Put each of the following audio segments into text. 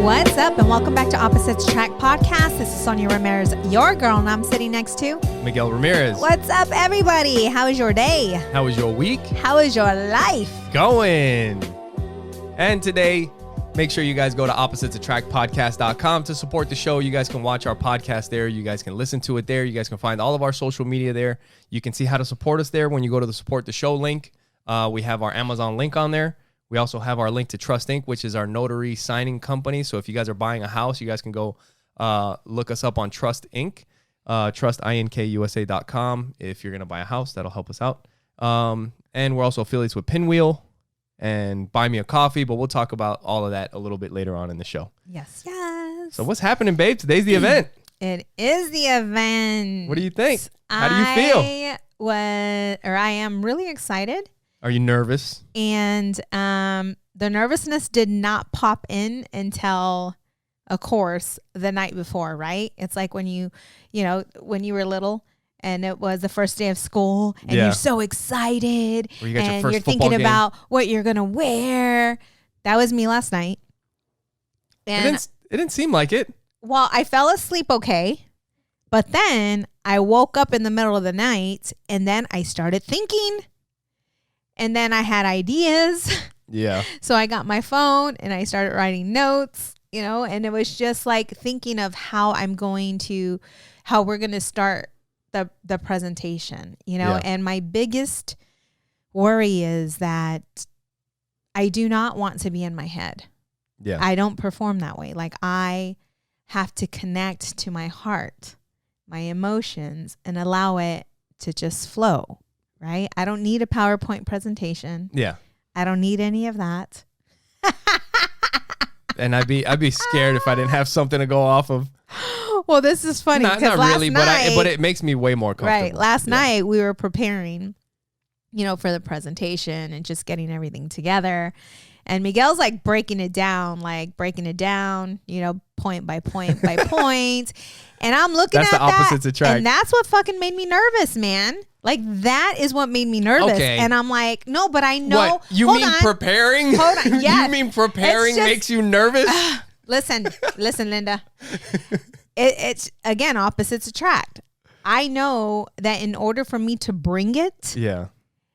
What's up, and welcome back to Opposites Attract Podcast. This is Sonja Ramirez, your girl, and I'm sitting next to Miguel Ramirez. What's up, everybody? How is your day? How was your week? How is your life? Going. And today, make sure you guys go to oppositesattractpodcast.com to support the show. You guys can watch our podcast there. You guys can listen to it there. You guys can find all of our social media there. You can see how to support us there when you go to the support the show link. We have our Amazon link on there. We also have our link to Trust Inc., which is our notary signing company. So if you guys are buying a house, you guys can go look us up on Trust Inc., trustinkusa.com. If you're going to buy a house, that'll help us out. And we're also affiliates with Pinwheel and Buy Me a Coffee, but we'll talk about all of that a little bit later on in the show. Yes. So what's happening, babe? Today's the event. It is the event. What do you think? How do you feel? I am really excited. Are you nervous? And the nervousness did not pop in until, of course, the night before, right? It's like when you were little and it was the first day of school and you're so excited and you're thinking about what you're going to wear. That was me last night. And it didn't seem like it. Well, I fell asleep okay, but then I woke up in the middle of the night and then I started thinking. And then I had ideas. Yeah. So I got my phone and I started writing notes, and it was just like thinking of how we're going to start the presentation, and my biggest worry is that I do not want to be in my head. Yeah. I don't perform that way. Like I have to connect to my heart, my emotions, and allow it to just flow. Right? I don't need a PowerPoint presentation. Yeah. I don't need any of that. And I'd be scared if I didn't have something to go off of. Well, this is funny. Not really, but it makes me way more comfortable. Right. Last night we were preparing, for the presentation and just getting everything together. And Miguel's like breaking it down, point by point by point. And I'm looking at that. That's the opposites attract. And that's what fucking made me nervous, man. Like that is what made me nervous. Okay. And I'm like, no, but I know. What? You mean preparing? Hold on. Yes. You mean preparing makes you nervous? Listen, Linda. It's again, opposites attract. I know that in order for me to bring it. Yeah.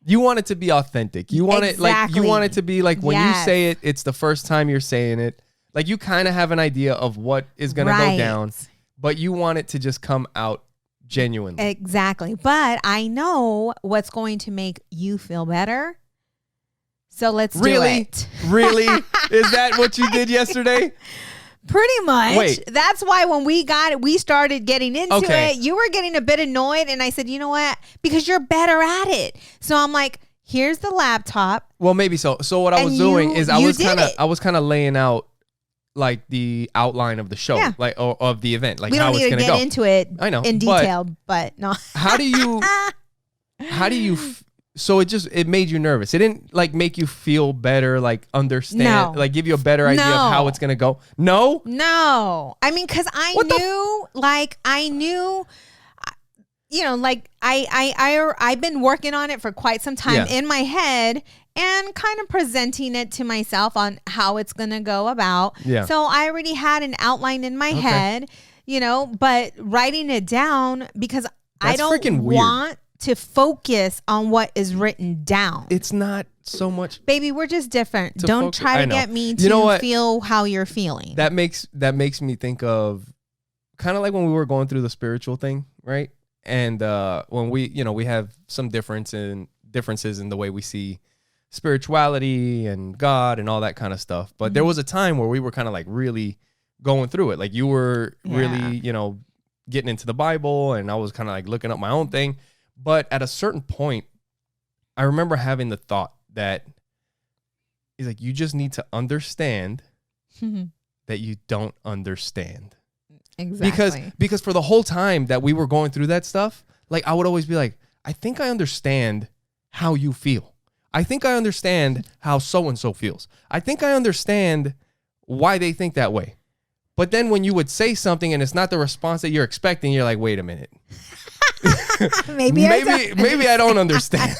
You want it to be authentic. You want it like you want it to be like when you say it, it's the first time you're saying it. Like you kind of have an idea of what is going to go down, but you want it to just come out genuinely. Exactly. But I know what's going to make you feel better. So let's do it. Really? Is that what you did yesterday? Pretty much. Wait. That's why when we started getting into it, you were getting a bit annoyed. And I said, you know what? Because you're better at it. So I'm like, here's the laptop. Well, maybe so. So what I was doing is I was kind of laying out like the outline of the show, like or of the event, like how it's going to go. We don't need to get into it I know, in detail, but no. How do you so it made you nervous. It didn't like make you feel better, like understand, like give you a better idea of how it's going to go. No. I mean, cause I knew, I've been working on it for quite some time in my head and kind of presenting it to myself on how it's going to go about. Yeah. So I already had an outline in my head, but writing it down because I don't want to focus on what is written down. It's not so much. Baby, we're just different. Don't try to get me to feel how you're feeling. That makes me think of kind of like when we were going through the spiritual thing, right? And when we have some differences in the way we see spirituality and God and all that kind of stuff. But there was a time where we were kind of like really going through it. Like you were really, getting into the Bible and I was kind of like looking up my own thing. But at a certain point, I remember having the thought that he's like, you just need to understand that you don't understand. Exactly. Because for the whole time that we were going through that stuff, like I would always be like, I think I understand how you feel. I think I understand how so-and-so feels. I think I understand why they think that way. But then when you would say something and it's not the response that you're expecting, you're like, wait a minute. maybe I don't understand.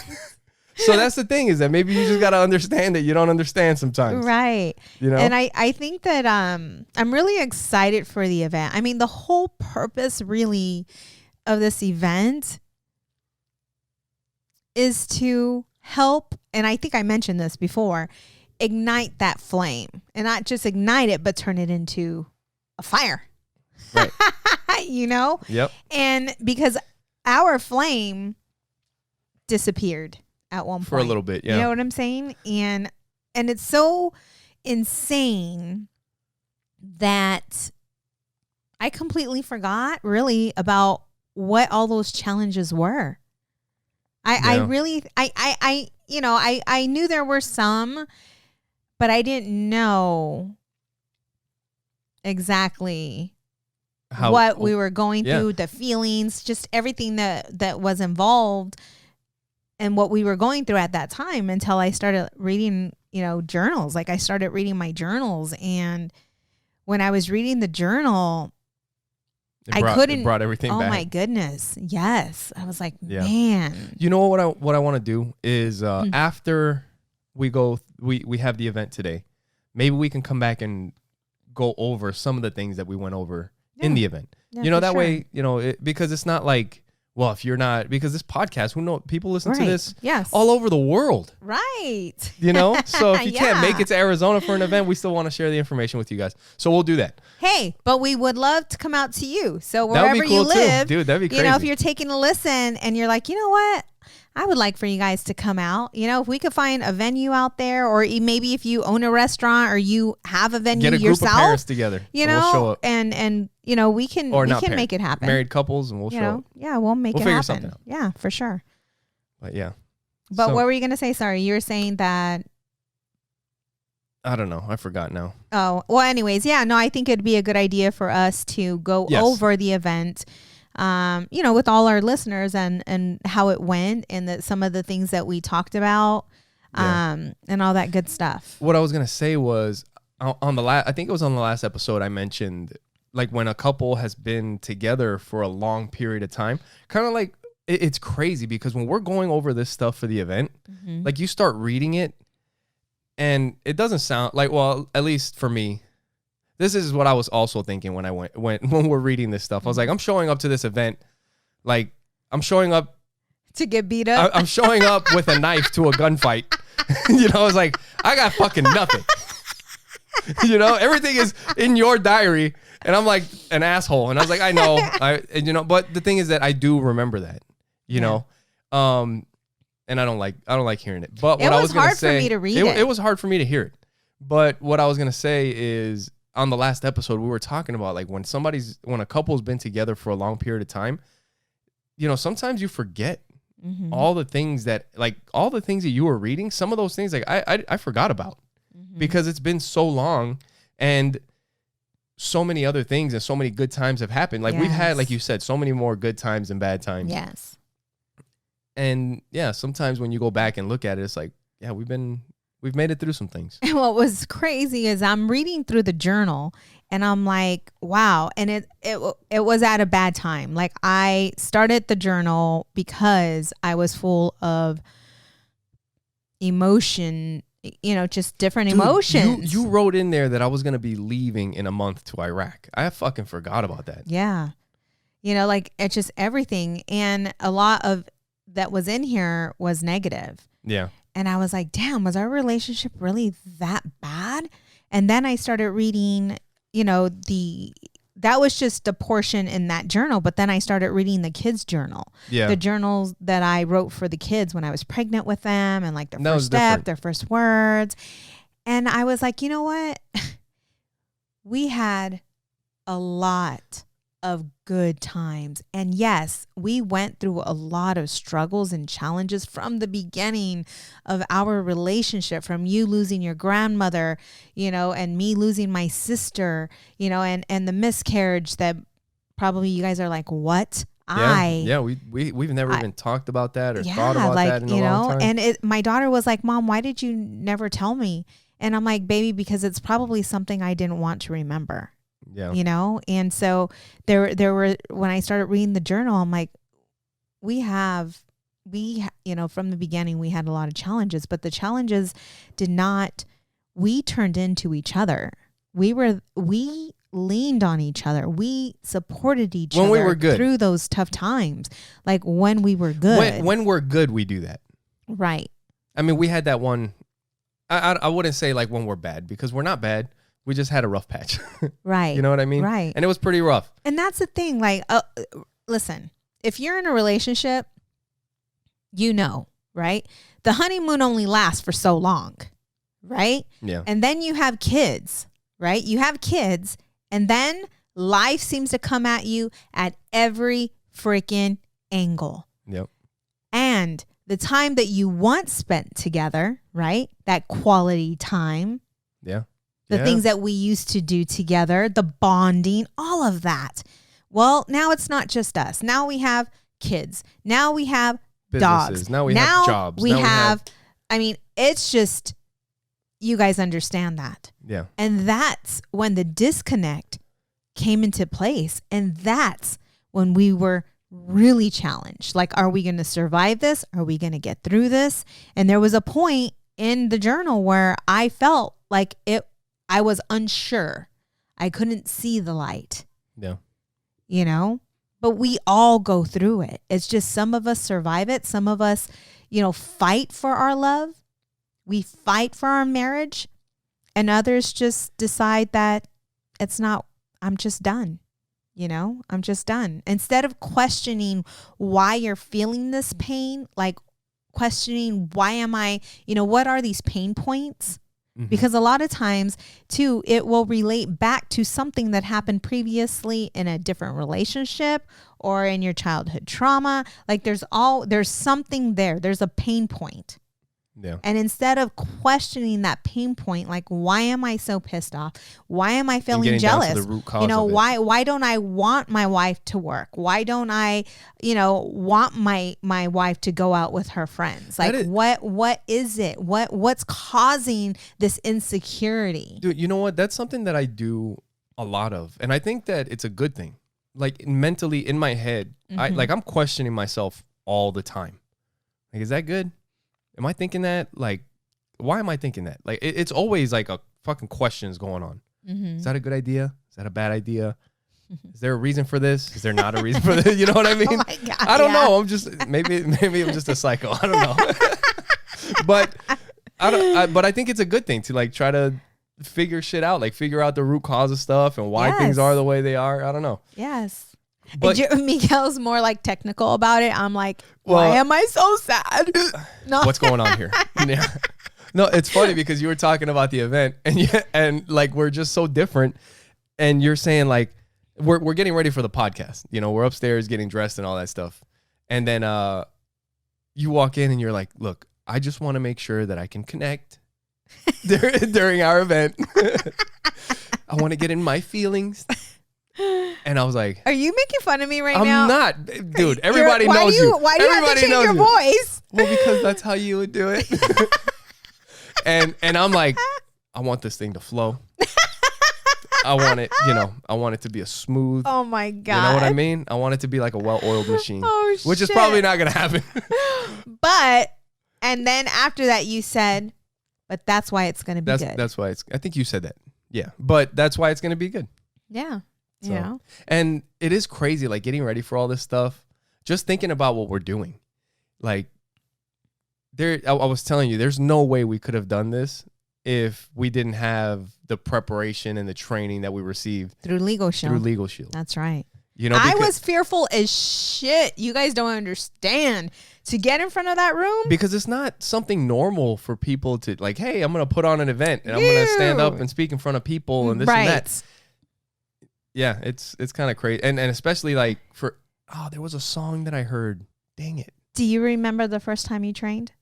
So that's the thing, is that maybe you just got to understand that you don't understand sometimes. Right. You know? And I think that I'm really excited for the event. I mean, the whole purpose really of this event is to help, and I think I mentioned this before, ignite that flame. And not just ignite it, but turn it into a fire. Right. You know? Yep. And because our flame disappeared at one point. For a little bit, yeah. You know what I'm saying? And it's so insane that I completely forgot really about what all those challenges were. I really you know, I knew there were some, but I didn't know exactly what we were going through, the feelings, just everything that was involved and what we were going through at that time, until I started reading, you know, journals. Like I started reading my journals, and when I was reading the journal, it brought everything back. Oh my goodness. Yes. I was like, man. You know what I want to do is after we have the event today, maybe we can come back and go over some of the things that we went over in the event. Yeah, you know, that way, you know, because it's not like, well, if you're not, because this podcast, people listen to this all over the world. Right. You know, so if you can't make it to Arizona for an event, we still want to share the information with you guys. So we'll do that. Hey, but we would love to come out to you. So wherever you live, dude, that'd be crazy. You know, if you're taking a listen and you're like, you know what? I would like for you guys to come out. You know, if we could find a venue out there, or maybe if you own a restaurant or you have a venue yourself. Get a group of parents together. You know, we'll show up. And you know, we can make it happen. Married couples, and we'll show up. Yeah, we'll figure something out. Yeah, for sure. But yeah. But what were you going to say? Sorry, you were saying that. I don't know. I forgot now. Oh, well, anyways, yeah, no, I think it'd be a good idea for us to go over the event, you know, with all our listeners and how it went, and some of the things that we talked about, and all that good stuff. What I was going to say was I think it was on the last episode, I mentioned like when a couple has been together for a long period of time, kind of like it's crazy, because when we're going over this stuff for the event, like you start reading it, and it doesn't sound like, well, at least for me, this is what I was also thinking when when we're reading this stuff. I was like, I'm showing up to this event, like I'm showing up to get beat up. I'm showing up with a knife to a gunfight. You know, I was like, I got fucking nothing. You know, everything is in your diary, and I'm like an asshole. And I was like, I know, you know, but the thing is that I do remember that, you know, and I don't like hearing it. But what I was going to say, for me to read it. It was hard for me to hear it. But what I was going to say is, on the last episode, we were talking about like when a couple's been together for a long period of time, you know, sometimes you forget all the things that you were reading. Some of those things, like I forgot about because it's been so long, and so many other things and so many good times have happened. Like we've had, like you said, so many more good times than bad times. Yes. And sometimes when you go back and look at it, it's like, we've made it through some things. And what was crazy is I'm reading through the journal, and I'm like, wow. And it was at a bad time. Like I started the journal because I was full of emotion, you know, just different emotions. You wrote in there that I was going to be leaving in a month to Iraq. I fucking forgot about that. Yeah. You know, like it's just everything. And a lot of that was in here was negative. Yeah. And I was like, damn, was our relationship really that bad? And then I started reading, you know, that was just a portion in that journal. But then I started reading the kids' journal. Yeah. The journals that I wrote for the kids when I was pregnant with them, and like their first step, their first words. And I was like, you know what? We had a lot of good times. And yes, we went through a lot of struggles and challenges from the beginning of our relationship, from you losing your grandmother, you know, and me losing my sister, you know, and the miscarriage that probably you guys are like, what? We've never even talked about that or thought about that in a long time. And my daughter was like, Mom, why did you never tell me? And I'm like, baby, because it's probably something I didn't want to remember. Yeah. You know? And so there were, when I started reading the journal, I'm like, we have from the beginning, we had a lot of challenges, but the challenges we turned into each other. We leaned on each other. We supported each other when we were good through those tough times. Like when we were good. When we're good, we do that. Right. I mean, we had that one. I wouldn't say like when we're bad, because we're not bad. We just had a rough patch. Right. You know what I mean? Right. And it was pretty rough. And that's the thing. Like, listen, if you're in a relationship, right? The honeymoon only lasts for so long, right? Yeah. And then you have kids, right? You have kids, and then life seems to come at you at every freaking angle. Yep. And the time that you once spent together, right? That quality time. Yeah. The things that we used to do together, the bonding, all of that. Well, now it's not just us. Now we have kids. Now we have businesses. dogs. Now we have jobs. We have, it's just, you guys understand that. Yeah. And that's when the disconnect came into place. And that's when we were really challenged. Like, are we going to survive this? Are we going to get through this? And there was a point in the journal where I felt like I was unsure. I couldn't see the light. Yeah. But we all go through it. It's just some of us survive it. Some of us, fight for our love. We fight for our marriage. And others just decide that it's not, I'm just done. I'm just done. Instead of questioning why you're feeling this pain, like questioning why am I, what are these pain points? Because a lot of times, too, it will relate back to something that happened previously in a different relationship or in your childhood trauma. Like there's something there. There's a pain point. Yeah. And instead of questioning that pain point, like, why am I so pissed off? Why am I feeling jealous? Down to the root cause of it. Why don't I want my wife to work? Why don't I, want my wife to go out with her friends? Like, what is it? What's causing this insecurity? Dude, you know what? That's something that I do a lot of. And I think that it's a good thing. Like mentally in my head, I'm questioning myself all the time. Like, is that good? Am I thinking that? Like, why am I thinking that? Like, it's always like a fucking questions going on. Is that a good idea? Is that a bad idea? Is there a reason for this? Is there not a reason for this? You know what I mean? Oh my God, I don't know. I'm just maybe I'm just a psycho. I don't know. But I think it's a good thing to like try to figure shit out, like figure out the root cause of stuff and why things are the way they are. I don't know. Yes. But Miguel's more like technical about it. I'm like, why am I so sad? No. What's going on here? Yeah. No, it's funny because you were talking about the event and like we're just so different. And you're saying like we're getting ready for the podcast. We're upstairs getting dressed and all that stuff. And then you walk in and you're like, look, I just want to make sure that I can connect during our event. I want to get in my feelings. And I was like, are you making fun of me right now? I'm not. Dude, everybody knows you. Why do you have to change your voice? Well, because that's how you would do it. and I'm like, I want this thing to flow. I want it, I want it to be a smooth. Oh my God. You know what I mean? I want it to be like a well-oiled machine. Which is shit. probably not going to happen. And then after that you said, but that's why it's going to be good. That's why I think you said that. Yeah. But that's why it's going to be good. Yeah. So, and it is crazy, like getting ready for all this stuff, just thinking about what we're doing. Like I was telling you, there's no way we could have done this if we didn't have the preparation and the training that we received through Legal Shield. That's right. I was fearful as shit. You guys don't understand. To get in front of that room. Because it's not something normal for people to like, hey, I'm going to put on an event and I'm going to stand up and speak in front of people and this and that. Yeah, it's kind of crazy. And especially like there was a song that I heard. Dang it. Do you remember the first time you trained?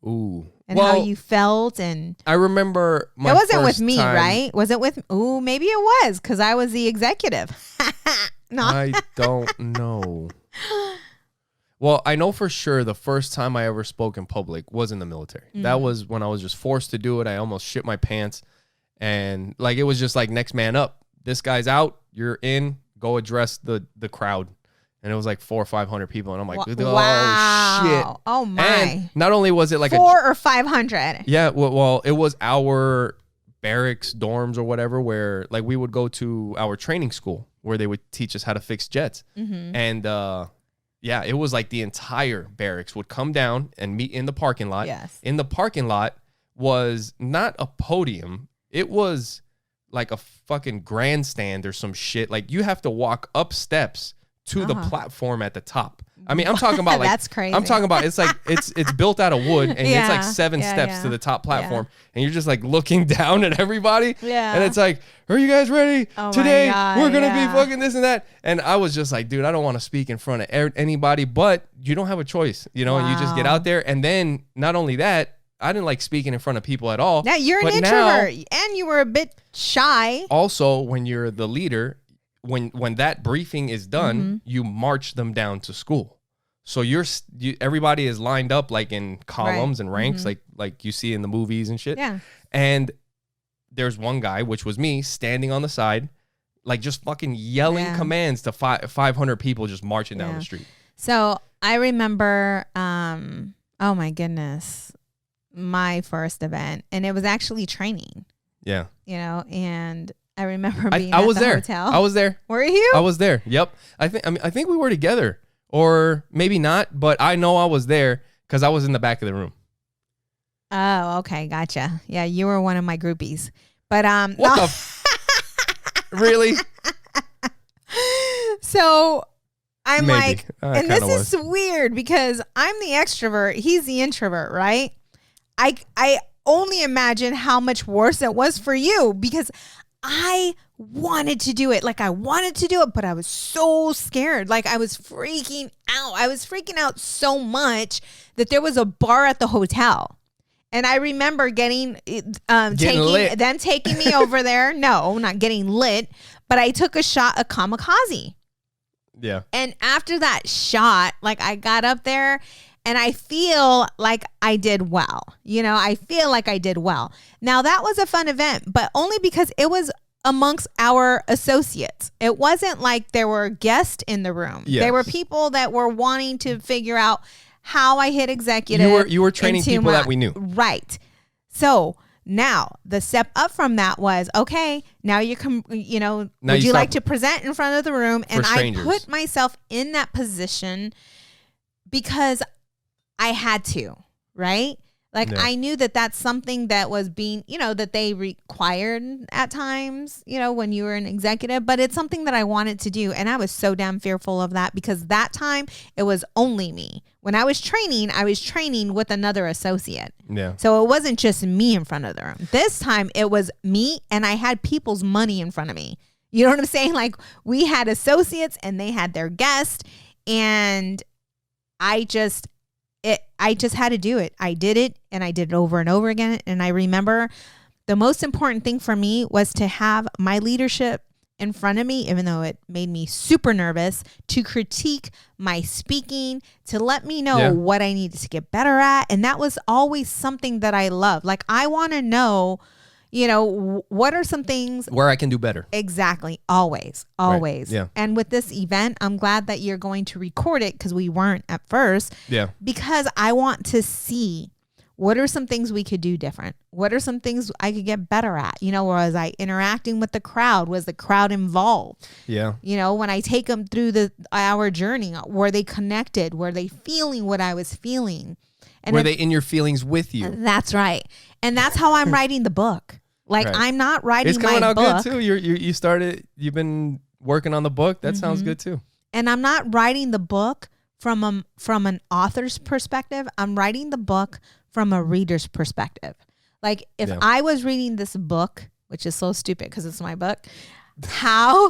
Ooh. And how you felt? And I remember it wasn't with me, right? Was it with, maybe it was because I was the executive. No. I don't know. Well, I know for sure the first time I ever spoke in public was in the military. That was when I was just forced to do it. I almost shit my pants. And like, it was just like next man up. This guy's out, you're in, go address the crowd. and it was like 400 or 500 people, and I'm like, oh wow. shit. Oh my. And not only was it like 400 or 500. Yeah, well, it was our barracks dorms or whatever, where like we would go to our training school where they would teach us how to fix jets. And yeah, it was like the entire barracks would come down and meet in the parking lot. Yes. In the parking lot was not a podium. It was like a fucking grandstand or some shit. Like you have to walk up steps to the platform at the top. I mean, I'm talking about like that's crazy. I'm talking about it's like it's built out of wood, and it's like 7 steps to the top platform, and you're just like looking down at everybody. Yeah. And it's like, are you guys ready? Oh Today my God, we're gonna be fucking this and that. And I was just like, dude, I don't want to speak in front of anybody, but you don't have a choice, you know. And you just get out there, and then not only that, I didn't like speaking in front of people at all. Now you're an introvert, and you were a bit shy. Also, when you're the leader, when that briefing is done, you march them down to school. So everybody is lined up like in columns and ranks, like you see in the movies and shit. Yeah. And there's one guy, which was me, standing on the side, like just fucking yelling commands to 500 people just marching down the street. So I remember, oh my goodness, my first event, and it was actually training. Yeah. You know, and I remember being I at was the there. hotel. I was there. Were you? I was there. Yep. I think we were together, or maybe not, but I know I was there because I was in the back of the room. Oh, okay, gotcha. Yeah, you were one of my groupies. But What really? So I'm Maybe. like, and this is weird because I'm the extrovert, he's the introvert, right? I only imagine how much worse it was for you because I wanted to do it. Like I wanted to do it, but I was so scared. Like I was freaking out. I was freaking out so much that there was a bar at the hotel. And I remember taking me over there. No, not getting lit, but I took a shot of kamikaze. Yeah. And after that shot, like I got up there and I feel like I did well. You know, I feel like I did well. Now that was a fun event, but only because it was amongst our associates. It wasn't like there were guests in the room. Yes. There were people that were wanting to figure out how I hit executive. You were training people that we knew. Right. So now the step up from that was, okay, now would you like to present in front of the room? And I put myself in that position because I had to, right? Like I knew that that's something that was being, that they required at times, when you were an executive, but it's something that I wanted to do. And I was so damn fearful of that because that time it was only me. When I was training with another associate. Yeah. So it wasn't just me in front of the room. This time it was me and I had people's money in front of me. You know what I'm saying? Like we had associates and they had their guests and I just had to do it. I did it and I did it over and over again. And I remember the most important thing for me was to have my leadership in front of me, even though it made me super nervous, to critique my speaking, to let me know what I needed to get better at. And that was always something that I love. Like I want to know, what are some things where I can do better? Exactly. Always. Right. Yeah. And with this event, I'm glad that you're going to record it because we weren't at first. Yeah. Because I want to see what are some things we could do different? What are some things I could get better at? Was I interacting with the crowd? Was the crowd involved? Yeah. When I take them through our journey, were they connected? Were they feeling what I was feeling? And were they in your feelings with you? That's right. And that's how I'm writing the book. Like right. I'm not writing my book. It's coming out good too. You've been working on the book. That sounds good too. And I'm not writing the book from an author's perspective. I'm writing the book from a reader's perspective. Like if I was reading this book, which is so stupid because it's my book, how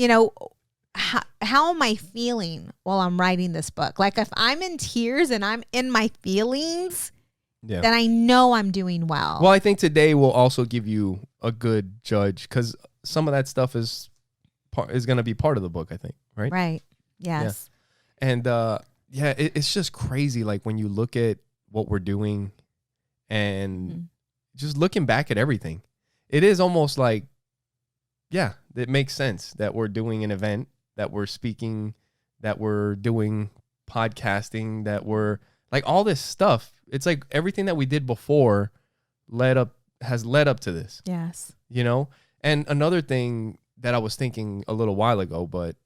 am I feeling while I'm writing this book? Like if I'm in tears and I'm in my feelings, then I know I'm doing well. Well, I think today will also give you a good judge because some of that stuff is going to be part of the book, I think. Right? Right. Yes. Yeah. And it's just crazy. Like when you look at what we're doing and just looking back at everything, it is almost like, it makes sense that we're doing an event, that we're speaking that we're doing podcasting, that we're like all this stuff. It's like everything that we did before has led up to this. Yes. You know? And another thing that I was thinking a little while ago, but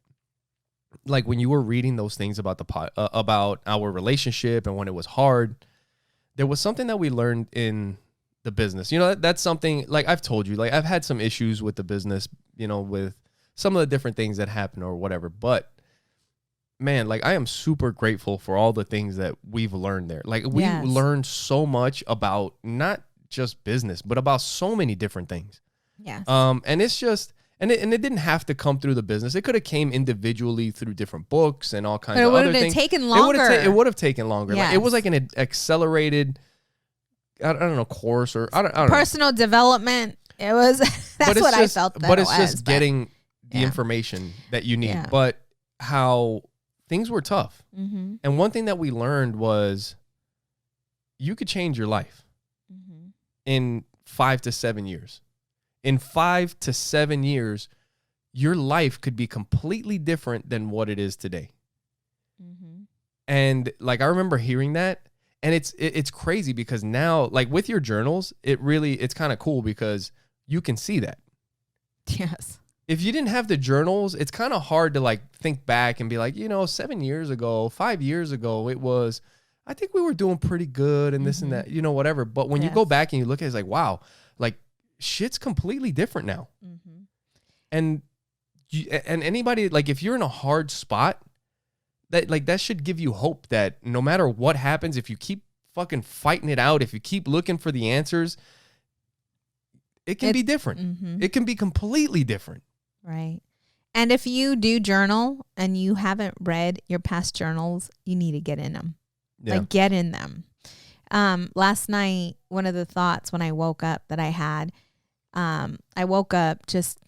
like when you were reading those things about about our relationship and when it was hard, there was something that we learned in the business. You know, that's something like I've told you, like I've had some issues with the business, you know, with some of the different things that happen or whatever. But man, like I am super grateful for all the things that we've learned there. Like we learned so much about not just business, but about so many different things. Yes. And it's just, and it didn't have to come through the business. It could have came individually through different books and all kinds of other things. It would have taken longer. It would have taken longer. Yes. Like, it was like an accelerated, I don't know, course or I don't know. Personal development. It was, that's what I felt that But it's just getting the information that you need. Yeah. But how things were tough. Mm-hmm. And one thing that we learned was you could change your life in 5 to 7 years. In 5 to 7 years, your life could be completely different than what it is today. Mm-hmm. And like, I remember hearing that, and it's crazy because now, like with your journals, it's kind of cool because you can see that. Yes. If you didn't have the journals, it's kind of hard to like think back and be like, you know, 7 years ago, 5 years ago, I think we were doing pretty good and this and that, you know, whatever. But when you go back and you look at it, it's like, wow, like shit's completely different now. Mm-hmm. And anybody, like if you're in a hard spot, that should give you hope that no matter what happens, if you keep fucking fighting it out, if you keep looking for the answers, it can be different. Mm-hmm. It can be completely different. Right. And if you do journal and you haven't read your past journals, you need to get in them. Yeah. Like get in them. Last night, one of the thoughts when I woke up that I had, I woke up just,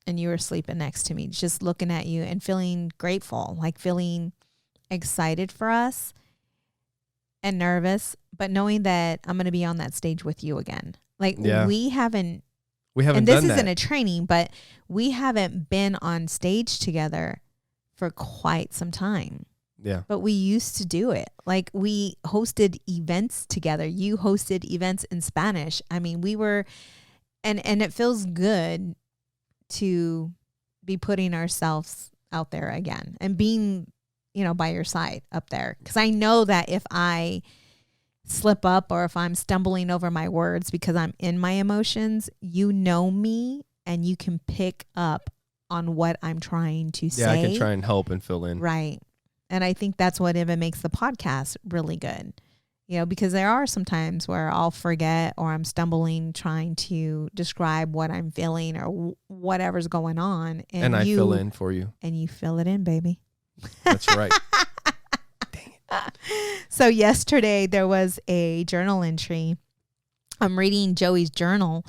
and you were sleeping next to me, just looking at you and feeling grateful, like feeling excited for us and nervous, but knowing that I'm going to be on that stage with you again. Like we haven't and this isn't a training, but we haven't been on stage together for quite some time. Yeah. But we used to do it. Like we hosted events together. You hosted events in Spanish. I mean, we were, and it feels good to be putting ourselves out there again and being, you know, by your side up there. Because I know that if I slip up or if I'm stumbling over my words because I'm in my emotions, you know me and you can pick up on what I'm trying to say. Yeah, I can try and help and fill in. Right. And I think that's what even makes the podcast really good. You know, because there are some times where I'll forget or I'm stumbling trying to describe what I'm feeling or whatever's going on. And I fill in for you. And you fill it in, baby. That's right. Dang it. So yesterday there was a journal entry. I'm reading Joey's journal.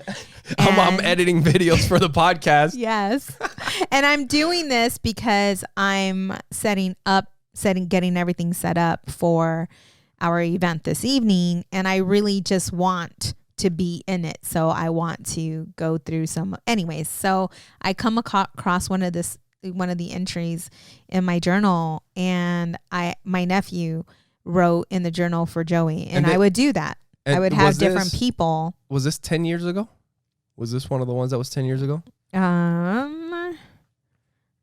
I'm editing videos for the podcast. Yes. And I'm doing this because I'm getting everything set up for our event this evening. And I really just want to be in it. So I want to go through anyways. So I come across one of the entries in my journal, and my nephew wrote in the journal for Joey, and I would do that. I would have different people. Was this 10 years ago? Was this one of the ones that was 10 years ago? I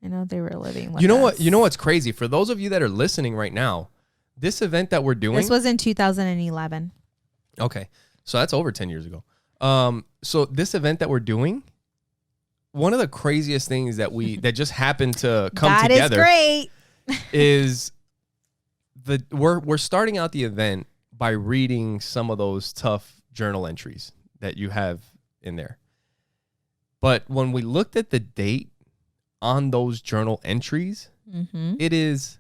know they were living with us. You know what's crazy? For those of you that are listening right now, this event that we're doing. This was in 2011. Okay. So that's over 10 years ago. So this event that we're doing, one of the craziest things that just happened to come together. That is great. We're starting out the event by reading some of those tough journal entries that you have in there. But when we looked at the date on those journal entries, it is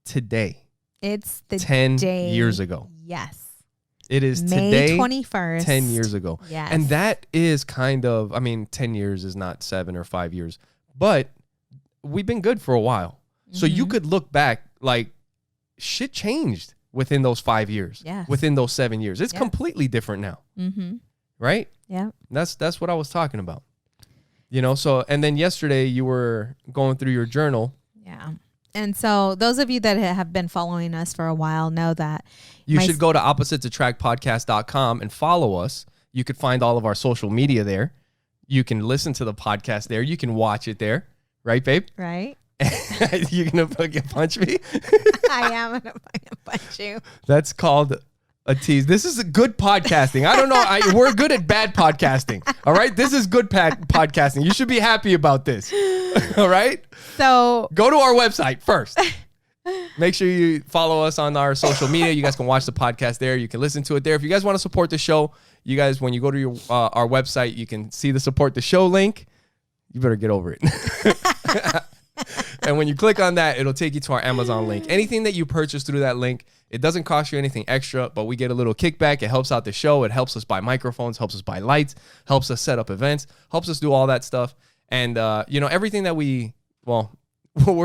today. It's the 10 years ago. Yes. It is May today, 21st. 10 years ago. Yes. And that is 10 years is not 7 or 5 years, but we've been good for a while. So you could look back like shit changed within those 5 years, within those 7 years. It's completely different now. Right? Yeah. That's what I was talking about. You know, so, and then yesterday you were going through your journal. Yeah. And so those of you that have been following us for a while know that you should go to oppositesattractpodcast.com and follow us. You could find all of our social media there. You can listen to the podcast there. You can watch it there. Right, babe? Right. You're going to fucking punch me? I am going to fucking punch you. That's called a tease. This is a good podcasting. I don't know. We're good at bad podcasting. All right? This is good podcasting. You should be happy about this. All right? So go to our website first. Make sure you follow us on our social media. You guys can watch the podcast there. You can listen to it there. If you guys want to support the show, you guys, when you go to our website, you can see the support the show link. You better get over it. And when you click on that, it'll take you to our Amazon link. Anything that you purchase through that link, it doesn't cost you anything extra, but we get a little kickback. It helps out the show. It helps us buy microphones, helps us buy lights, helps us set up events, helps us do all that stuff. And, everything that we're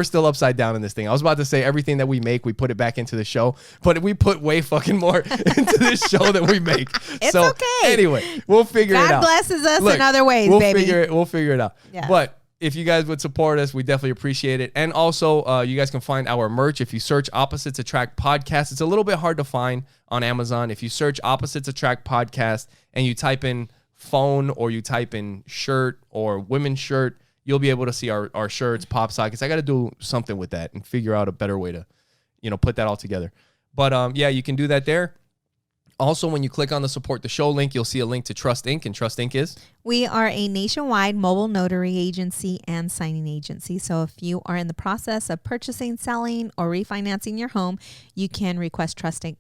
still upside down in this thing. I was about to say everything that we make, we put it back into the show, but we put way fucking more into this show that we make. It's okay. Anyway, we'll figure it out. God blesses us in other ways, baby. We'll figure it out. Yeah. But if you guys would support us, we definitely appreciate it. And also, you guys can find our merch. If you search Opposites Attract Podcast, it's a little bit hard to find on Amazon. If you search Opposites Attract Podcast and you type in phone or you type in shirt or women's shirt, you'll be able to see our shirts, pop sockets. I got to do something with that and figure out a better way to, put that all together. But you can do that there. Also, when you click on the support the show link, you'll see a link to Trust Inc. And Trust Inc. is? We are a nationwide mobile notary agency and signing agency. So if you are in the process of purchasing, selling, or refinancing your home, you can request Trust Inc.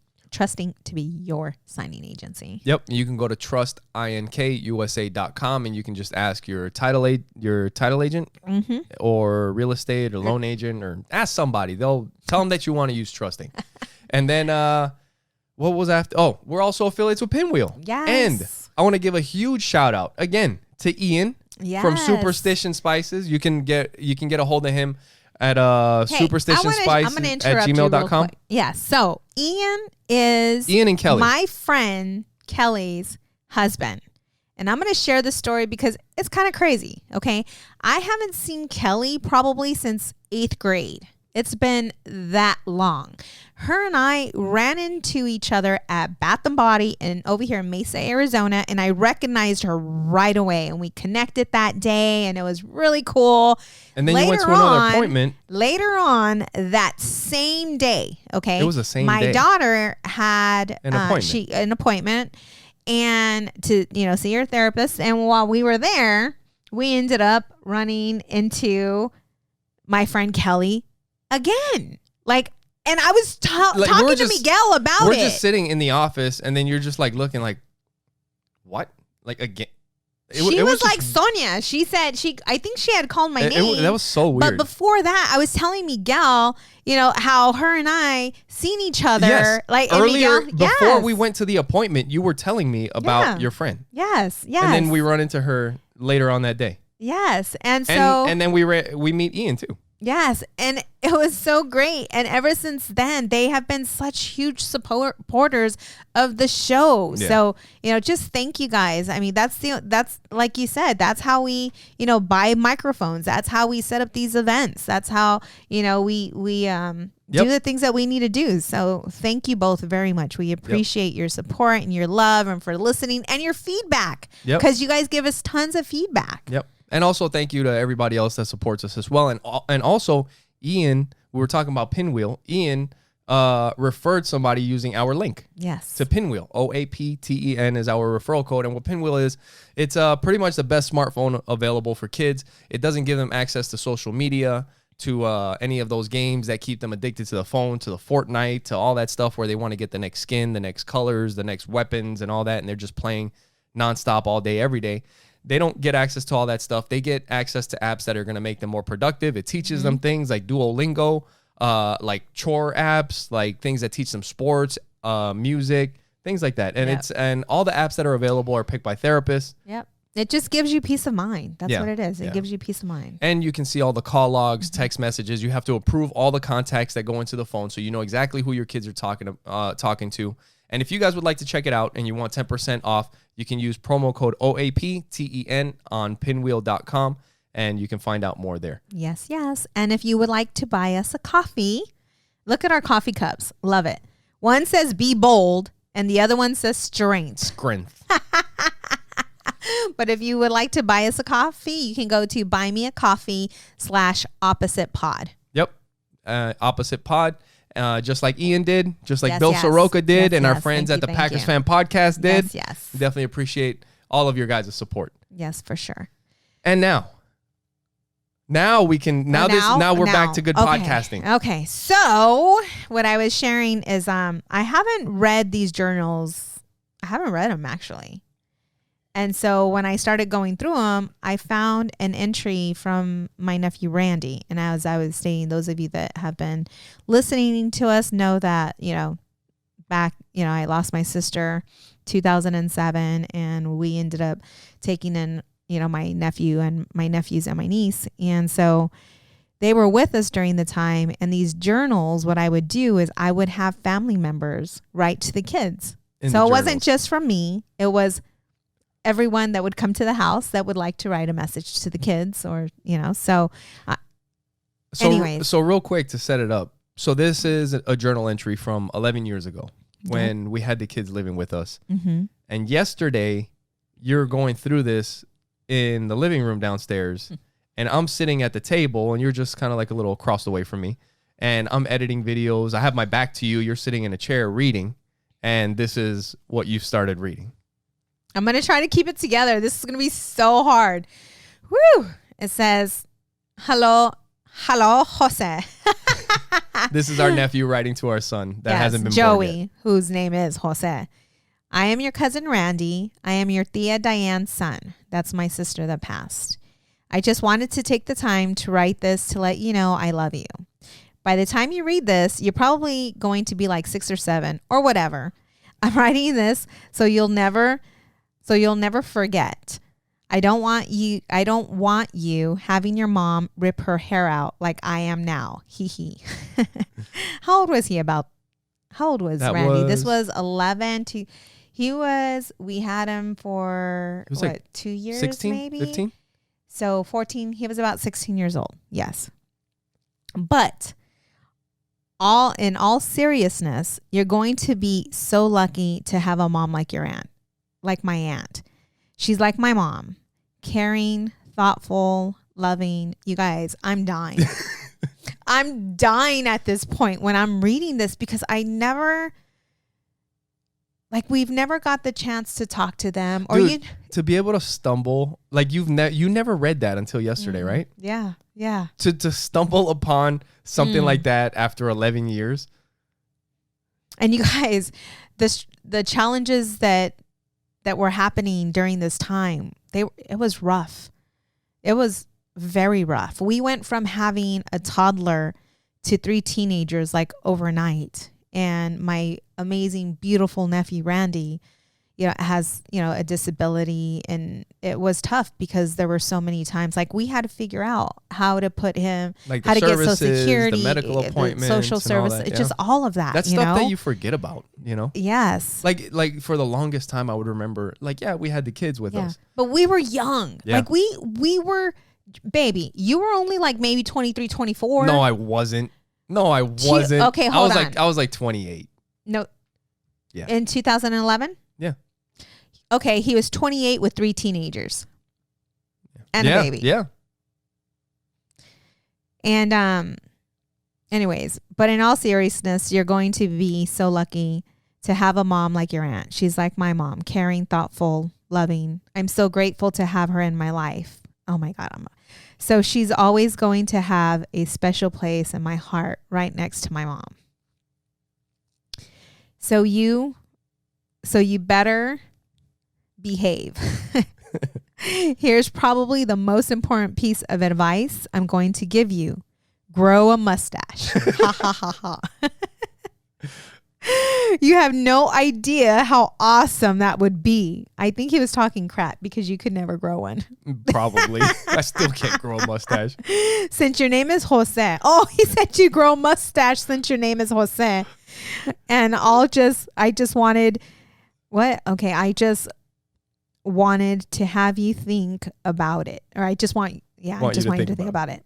to be your signing agency. Yep. You can go to trustinkusa.com and you can just ask your title agent or real estate or loan agent, or ask somebody. They'll tell them that you want to use Trust Inc. And then what was after? Oh, we're also affiliates with Pinwheel. Yes. And I want to give a huge shout out again to Ian from Superstition Spices. You can get a hold of him at superstitionspices@gmail.com. Yeah. So Ian and Kelly, my friend Kelly's husband. And I'm going to share the story because it's kind of crazy. Okay. I haven't seen Kelly probably since 8th grade. It's been that long. Her and I ran into each other at Bath and Body over here in Mesa, Arizona, and I recognized her right away. And we connected that day, and it was really cool. And then you went to another appointment. Later on that same day, okay? It was the same day. My daughter had an appointment and to see her therapist. And while we were there, we ended up running into my friend Kelly again. And I was talking to Miguel about it. We're just sitting in the office, and then you're just looking like, what? Again? She was like Sonja. She said I think she had called my name. That was so weird. But before that, I was telling Miguel, how her and I seen each other. Yes. Earlier, before we went to the appointment, you were telling me about your friend. Yes. And then we run into her later on that day. Yes. And so. And then we meet Ian too. Yes. And it was so great. And ever since then, they have been such huge supporters of the show. Yeah. So, just thank you guys. I mean, that's like you said, that's how we, buy microphones. That's how we set up these events. That's how, we do the things that we need to do. So thank you both very much. We appreciate your support and your love and for listening and your feedback, because you guys give us tons of feedback. Yep. And also thank you to everybody else that supports us as well. And also Ian, we were talking about Pinwheel. Ian referred somebody using our link. Yes. To Pinwheel. OAPTEN is our referral code. And what Pinwheel is, it's pretty much the best smartphone available for kids. It doesn't give them access to social media, to any of those games that keep them addicted to the phone, to the Fortnite, to all that stuff where they want to get the next skin, the next colors, the next weapons and all that. And they're just playing nonstop all day, every day. They don't get access to all that stuff. They get access to apps that are going to make them more productive. It teaches them things like Duolingo, like chore apps, like things that teach them sports, music, things like that. And and all the apps that are available are picked by therapists. Yep. It just gives you peace of mind. That's what it is. It gives you peace of mind. And you can see all the call logs, text messages. You have to approve all the contacts that go into the phone, so you know exactly who your kids are talking to. And if you guys would like to check it out and you want 10% off, you can use promo code OAPTEN on pinwheel.com. and you can find out more there. Yes, yes. And if you would like to buy us a coffee, look at our coffee cups. Love it. One says be bold and the other one says strength. But if you would like to buy us a coffee, you can go to buymeacoffee.com/opposite-pod. Yep. Opposite Pod. Just like Ian did, just like Bill Soroka did, and our friends at the Packers Fan Podcast did. Yes. We definitely appreciate all of your guys' support. Yes, for sure. And now we can we're back to good podcasting. Okay. So what I was sharing is I haven't read these journals. I haven't read them actually. And so when I started going through them, I found an entry from my nephew, Randy. And as I was saying, those of you that have been listening to us know that, I lost my sister 2007 and we ended up taking in, my nephew and my nephews and my niece. And so they were with us during the time. And these journals, what I would do is I would have family members write to the kids. So it wasn't just from me. It was everyone that would come to the house that would like to write a message to the kids anyways. So real quick to set it up. So this is a journal entry from 11 years ago when we had the kids living with us. Mm-hmm. And yesterday you're going through this in the living room downstairs and I'm sitting at the table and you're just kind of like a little across the way from me and I'm editing videos. I have my back to you. You're sitting in a chair reading and this is what you started reading. I'm going to try to keep it together. This is going to be so hard. Woo! It says, hello, Jose. This is our nephew writing to our son that hasn't been Joey, born yet. Whose name is Jose. I am your cousin Randy. I am your Tia Diane's son. That's my sister that passed. I just wanted to take the time to write this to let you know I love you. By the time you read this, you're probably going to be like 6 or 7 or whatever. I'm writing this so you'll never forget. I don't want you having your mom rip her hair out like I am now. Hee hee. How old was Randy? This was 11 to we had him for what, 2 years 16, maybe? 15? So 14, he was about 16 years old. Yes. But in all seriousness, you're going to be so lucky to have a mom like your aunt. Like my aunt. She's like my mom. Caring, thoughtful, loving. You guys, I'm dying. I'm dying at this point when I'm reading this because we've never got the chance to talk to them. Dude, to be able to stumble, like you never read that until yesterday, right? Yeah, yeah. To stumble upon something like that after 11 years. And you guys, the challenges that were happening during this time, it was rough. It was very rough. We went from having a toddler to 3 teenagers like overnight. And my amazing, beautiful nephew, Randy, has, a disability. And it was tough because there were so many times, like we had to figure out how to put him, like how to get Social Security, the medical appointments, social service. It's just all of that. That's stuff that you forget about, Yes. Like for the longest time, I would remember, we had the kids with us. But we were young. Yeah. Like we were, baby, you were only like maybe 23, 24. No, I wasn't. Okay, hold on. I was like 28. No. Yeah. In 2011? Yeah. Okay, he was 28 with 3 teenagers. And a baby. Yeah. And anyways, but in all seriousness, you're going to be so lucky to have a mom like your aunt. She's like my mom, caring, thoughtful, loving. I'm so grateful to have her in my life. Oh my God. So she's always going to have a special place in my heart right next to my mom. So you better behave. Here's probably the most important piece of advice I'm going to give you. Grow a mustache. Ha ha ha ha. You have no idea how awesome that would be. I think he was talking crap because you could never grow one. Probably. I still can't grow a mustache. Since your name is Jose. Oh, he said you grow a mustache since your name is Jose. And I just wanted to have you think about it. Or I just want Yeah, I Want you just to want you think to think about about it.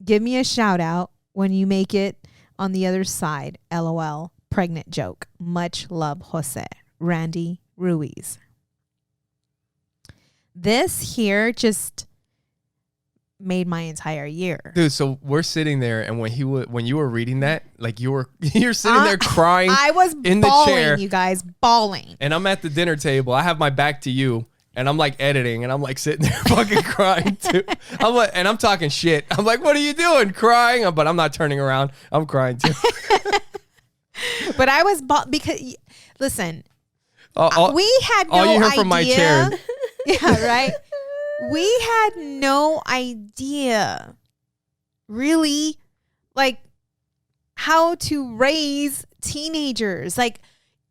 Give me a shout out when you make it on the other side. LOL. Pregnant joke. Much love, Jose. Randy Ruiz. This here just made my entire year. Dude, so we're sitting there, and when you were reading that, like you're sitting there crying. I was in bawling, the chair, you guys, bawling. and I'm at the dinner table. I have my back to you, and I'm like editing, and I'm like sitting there fucking crying too. I'm like, and I'm talking shit. I'm like, what are you doing? Crying, but I'm not turning around. I'm crying too. But I was because listen, we had no all you hear idea. from my chair. Yeah, right. We had no idea, really, like how to raise teenagers. Like,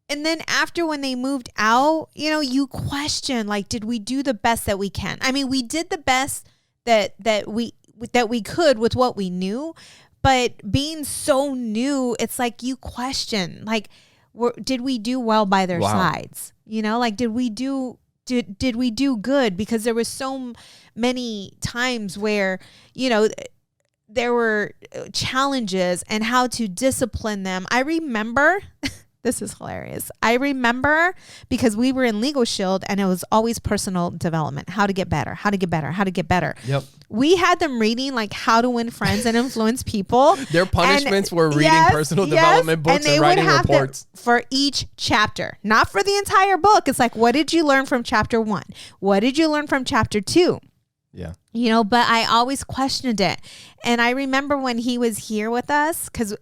and then after when they moved out, you question, like, did we do the best that we can? I mean, we did the best that we could with what we knew, but being so new, it's like you question, like, did we do well by their sides? Like, did we do good? Because there was so many times where, there were challenges and how to discipline them. I remember, this is hilarious. I remember because we were in Legal Shield and it was always personal development, how to get better, how to get better, how to get better. Yep. We had them reading like how to win friends and influence people. Their punishments were reading personal development books and writing reports. For each chapter, not for the entire book. It's like, what did you learn from chapter 1? What did you learn from chapter 2? Yeah. But I always questioned it. And I remember when he was here with us, because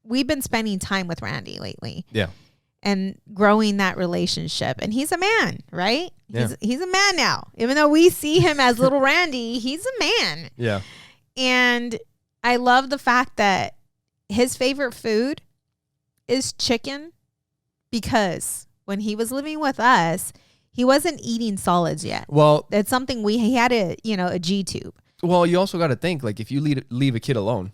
we've been spending time with Randy lately. Yeah. And growing that relationship. And he's a man, right? Yeah. He's a man now. Even though we see him as little Randy, he's a man. Yeah. And I love the fact that his favorite food is chicken, because when he was living with us, he wasn't eating solids yet. Well, it's something he had a G tube. Well, you also got to think, like, if you leave a kid alone,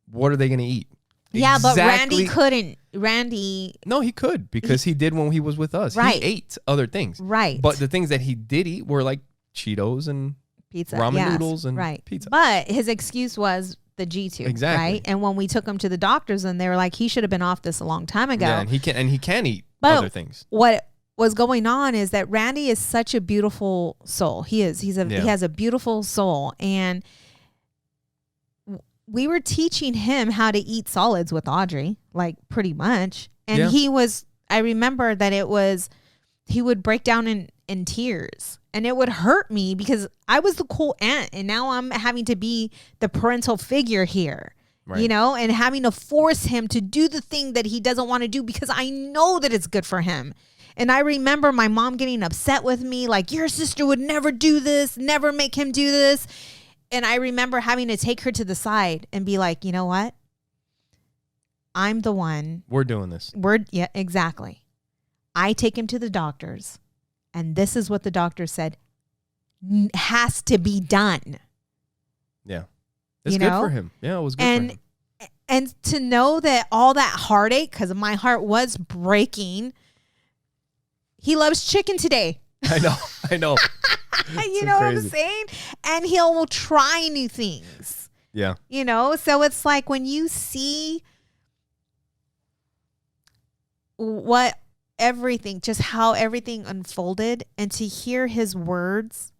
what are they going to eat? Yeah, but Randy couldn't. No, he could, because he did when he was with us. Right. He ate other things. Right. But the things that he did eat were like Cheetos and pizza, ramen noodles and pizza. But his excuse was the G tube. Exactly. Right. And when we took him to the doctors, and they were like, he should have been off this a long time ago. Yeah, and he can eat other things. What was going on is that Randy is such a beautiful soul. He is. He has a beautiful soul, and we were teaching him how to eat solids with Audrey, like, pretty much. And I remember that he would break down in tears, and it would hurt me because I was the cool aunt, and now I'm having to be the parental figure here, right. And having to force him to do the thing that he doesn't want to do because I know that it's good for him. And I remember my mom getting upset with me, like, your sister would never do this, never make him do this. And I remember having to take her to the side and be like, you know what? I'm the one. We're doing this. Yeah, exactly. I take him to the doctors, and this is what the doctor said has to be done. Yeah. It's good for him. Yeah, it was good for him. And to know that all that heartache, because my heart was breaking, he loves chicken today. I know. You know what I'm saying? And he'll try new things. Yeah. So it's like when you see how everything unfolded, and to hear his words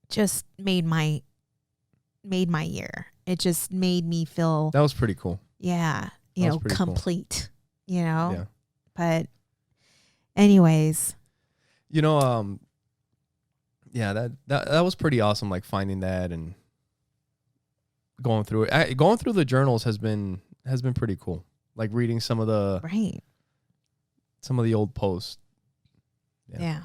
just made my year. It just made me feel. That was pretty cool. Yeah. Complete, cool. Yeah. But anyways. Yeah, that was pretty awesome, like, finding that and going through it. Going through the journals has been pretty cool. Like, reading some of the old posts. Yeah.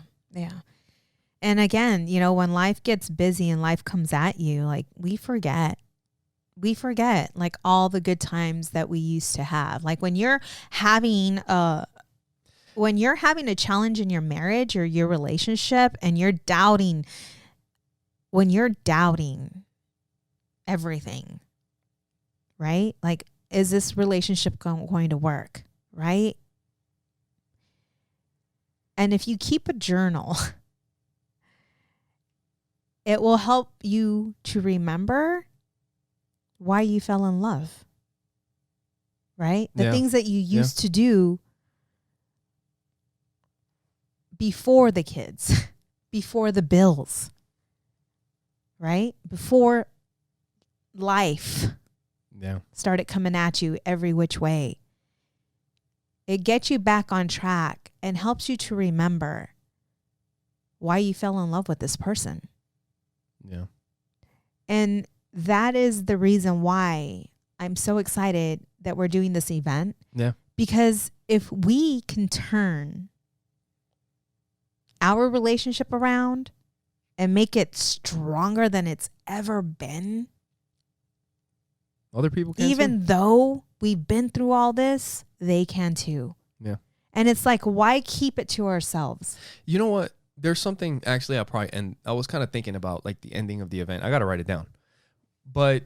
And again, when life gets busy and life comes at you, like, we forget like all the good times that we used to have. Like, when you're having a challenge in your marriage or your relationship, and when you're doubting everything, right? Like, is this relationship going to work? Right? And if you keep a journal it will help you to remember why you fell in love. Right? The things that you used to do before the kids, before the bills, right? Before life started coming at you every which way. It gets you back on track and helps you to remember why you fell in love with this person. Yeah. And that is the reason why I'm so excited that we're doing this event. Yeah. Because if we can turn our relationship around and make it stronger than it's ever been, other people can even too. Though we've been through all this, they can too. Yeah. And it's like, why keep it to ourselves? You know what? There's something actually I was kind of thinking about like the ending of the event. I got to write it down. But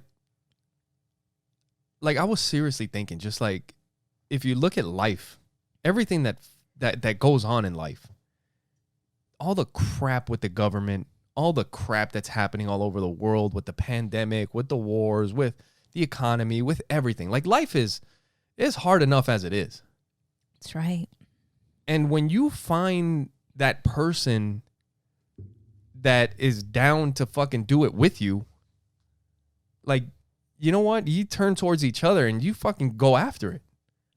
like I was seriously thinking, just like if you look at life, everything that goes on in life, all the crap with the government, all the crap that's happening all over the world with the pandemic, with the wars, with the economy, with everything. Like life is hard enough as it is. That's right. And when you find that person that is down to fucking do it with you, like, you know what? You turn towards each other and you fucking go after it.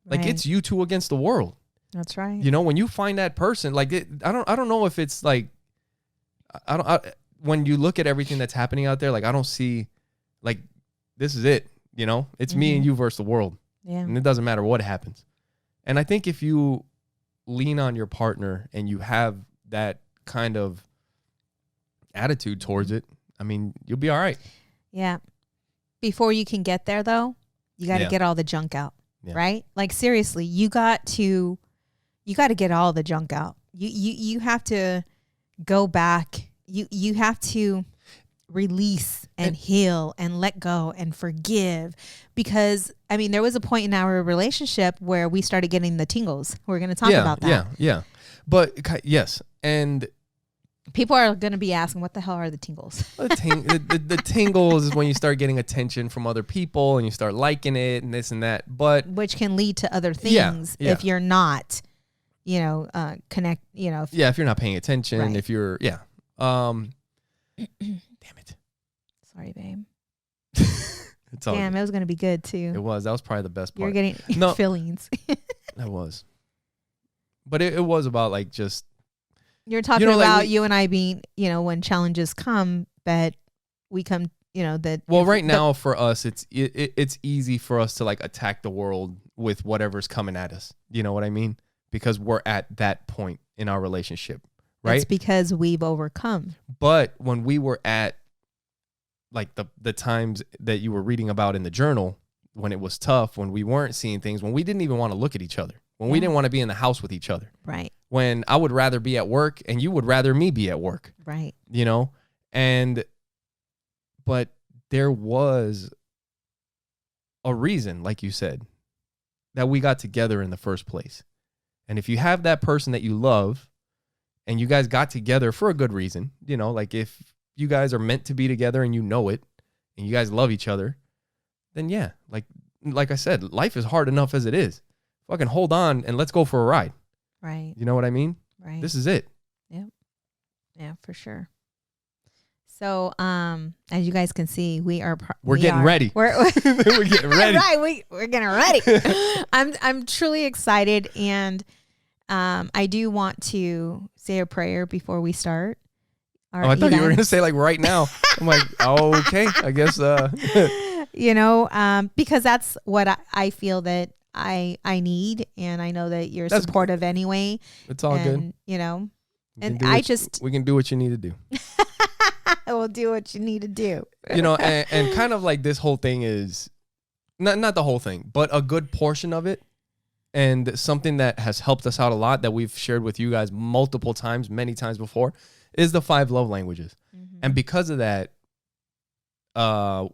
Like it's you two against the world. That's right. You know, when you find that person, like I don't know if it's like, when you look at everything that's happening out there, like I don't see like, this is it, you know, it's me and you versus the world. Yeah. And it doesn't matter what happens. And I think if you lean on your partner and you have that kind of attitude towards it, I mean, you'll be all right. Yeah. Before you can get there, though, you got to get all the junk out, right? Like seriously, you got to get all the junk out. You have to go back. You have to release and heal and let go and forgive, because I mean, there was a point in our relationship where we started getting the tingles. We're going to talk about that. Yeah. But yes, and people are going to be asking, what the hell are the tingles? The tingles is when you start getting attention from other people and you start liking it and this and that. But which can lead to other things if you're not, connect. If you're not paying attention, right. If you're damn it. Sorry, babe. It's all damn, good. It was going to be good too. It was. That was probably the best part. You're getting feelings. That was. But it was about like just. You're talking about you and I being, when challenges come, that we come, that. Well, right now for us, it's easy for us to like attack the world with whatever's coming at us. You know what I mean? Because we're at that point in our relationship, right? It's because we've overcome. But when we were at like the times that you were reading about in the journal, when it was tough, when we weren't seeing things, when we didn't even want to look at each other, when we didn't want to be in the house with each other. Right. When I would rather be at work and you would rather me be at work. Right. But there was a reason, like you said, that we got together in the first place. And if you have that person that you love and you guys got together for a good reason, like if you guys are meant to be together and you know it and you guys love each other, then yeah, like I said, life is hard enough as it is. Fucking hold on and let's go for a ride. Right. You know what I mean? Right. This is it. Yeah. Yeah, for sure. So, as you guys can see, we're getting ready. We're getting ready. Right. We're getting ready. I'm truly excited, and I do want to say a prayer before we start. I thought you were going to say like right now. I'm like, oh, okay, I guess. Because that's what I feel that I need, and I know that you're supportive anyway. It's all good. And we can do what you need to do. I will do what you need to do. And kind of like this whole thing is not the whole thing, but a good portion of it. And something that has helped us out a lot that we've shared with you guys multiple times, many times before, is the 5 love languages. Mm-hmm. And because of that,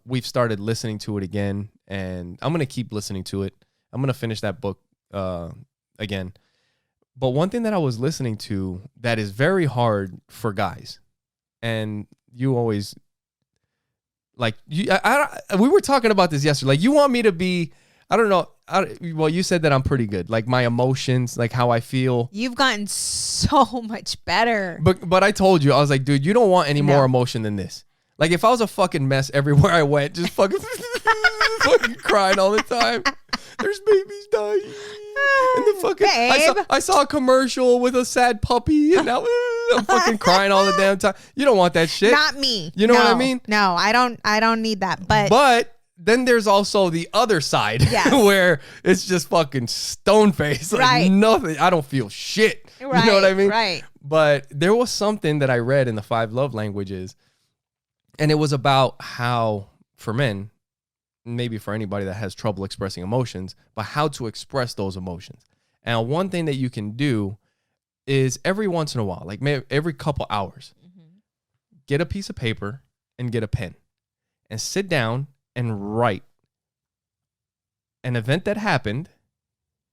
we've started listening to it again, and I'm going to keep listening to it. I'm going to finish that book again. But one thing that I was listening to that is very hard for guys, and you always like you. We were talking about this yesterday. Like you want me to be. I don't know. Well, you said that I'm pretty good. Like my emotions, like how I feel. You've gotten so much better. But I told you, I was like, dude, you don't want any more emotion than this. Like if I was a fucking mess everywhere I went, just fucking fucking crying all the time. There's babies dying. And the fucking I saw a commercial with a sad puppy and now I'm fucking crying all the damn time. You don't want that shit. Not me. You know what I mean? No, I don't need that. But then there's also the other side where it's just fucking stone face. Like nothing. I don't feel shit. Right, you know what I mean? Right. But there was something that I read in the 5 love languages. And it was about how, for men, maybe for anybody that has trouble expressing emotions, but how to express those emotions. And one thing that you can do is every once in a while, like maybe every couple hours, get a piece of paper and get a pen and sit down and write an event that happened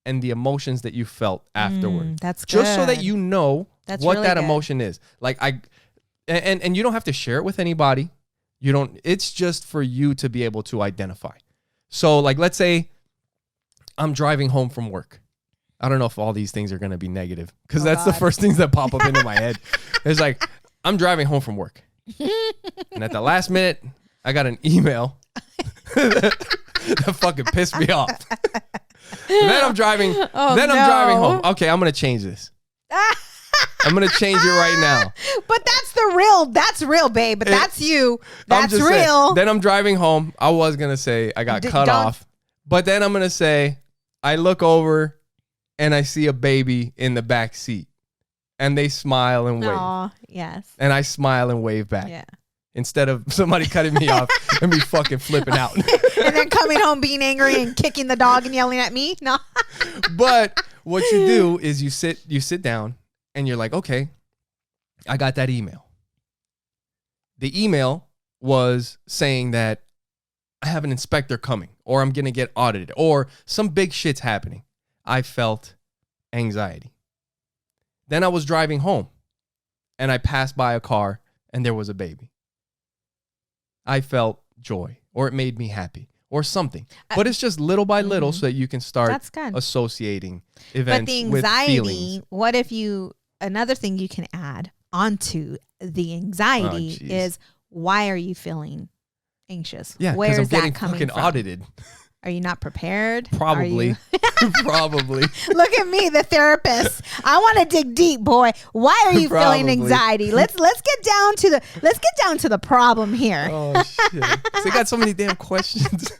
and the emotions that you felt afterward. That's good. Just so that you know what really that good. emotion is. Like and you don't have to share it with anybody. It's just for you to be able to identify. So like, let's say I'm driving home from work. I don't know if all these things are going to be negative because that's the first things that pop up into my head. It's like, I'm driving home from work. And at the last minute, I got an email that fucking pissed me off. Then I'm driving home. Okay, I'm going to change this. I'm going to change it right now. But that's real, babe. But that's you. That's real. Saying, then I'm driving home. I was going to say I got cut off. But then I'm going to say I look over and I see a baby in the back seat. And they smile and wave. Aw, yes. And I smile and wave back. Yeah. Instead of somebody cutting me off and me fucking flipping out. And then coming home being angry and kicking the dog and yelling at me. No. But what you do is you sit down and you're like, okay, I got that email. The email was saying that I have an inspector coming or I'm going to get audited or some big shit's happening. I felt anxiety. Then I was driving home and I passed by a car and there was a baby. I felt joy or it made me happy or something. But it's just little by little so that you can start associating events with feelings. But the anxiety, what if another thing you can add onto the anxiety is why are you feeling anxious? Yeah, where is I'm that coming fucking from? audited. Are you not prepared? Probably. Probably. Look at me, the therapist. I want to dig deep, boy. Why are you feeling anxiety? Let's get down to the problem here. Oh shit. So you got so many damn questions.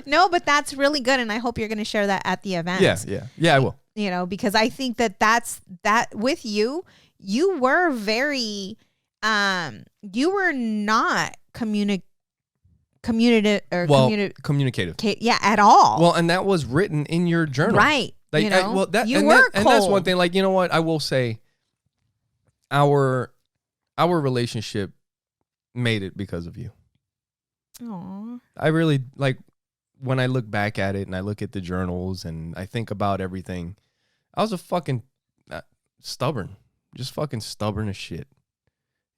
No, but that's really good, and I hope you're going to share that at the event. Yeah, I will. You know, because I think that's with you. You were very, you were not communicative. Yeah, at all. Well, and that was written in your journal, right? Like, you know, and that's one thing. Like, you know what? I will say, our relationship made it because of you. Aww. I really like when I look back at it and I look at the journals and I think about everything. I was a fucking stubborn, just fucking stubborn as shit,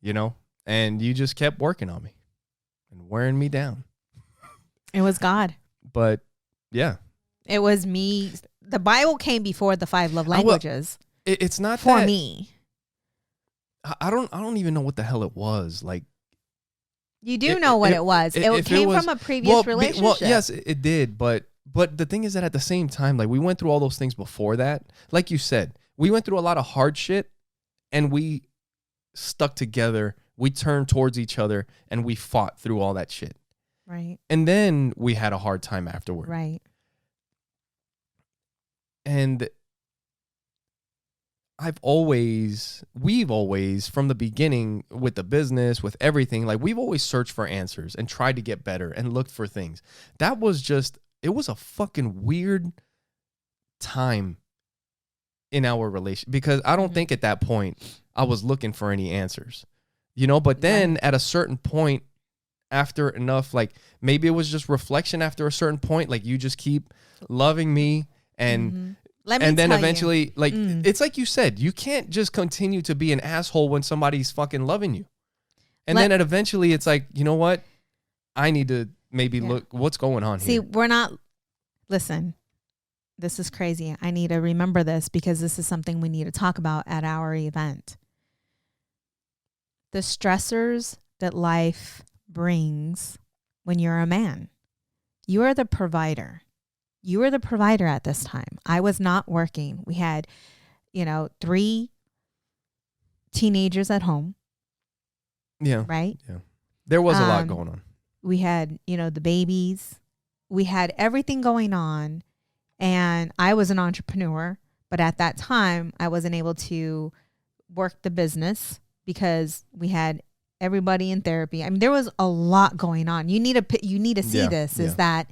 you know. And you just kept working on me and wearing me down. It was God. But yeah. It was me. The Bible came before the 5 love languages. It's not for me. I don't even know what the hell it was. Like, you do know what it was. It came from a previous relationship. Well, yes, it did. But the thing is that at the same time, like, we went through all those things before that. Like you said, we went through a lot of hard shit and we stuck together. We turned towards each other and we fought through all that shit. Right. And then we had a hard time afterward. Right. And we've always, from the beginning with the business, with everything, like we've always searched for answers and tried to get better and looked for things. It was a fucking weird time in our relationship because I don't think at that point I was looking for any answers, you know, but then at a certain point after enough, like maybe it was just reflection after a certain point, like you just keep loving me and then eventually like it's like you said, you can't just continue to be an asshole when somebody's fucking loving you. And then eventually it's like, you know what? I need to maybe look what's going on here. See, listen, this is crazy. I need to remember this because this is something we need to talk about at our event. The stressors that life brings when you're a man. You are the provider. You were the provider at this time. I was not working. We had, 3 teenagers at home. Yeah. Right? Yeah. There was a lot going on. We had, the babies. We had everything going on. And I was an entrepreneur. But at that time, I wasn't able to work the business because we had everybody in therapy. I mean, there was a lot going on. You need to see this is that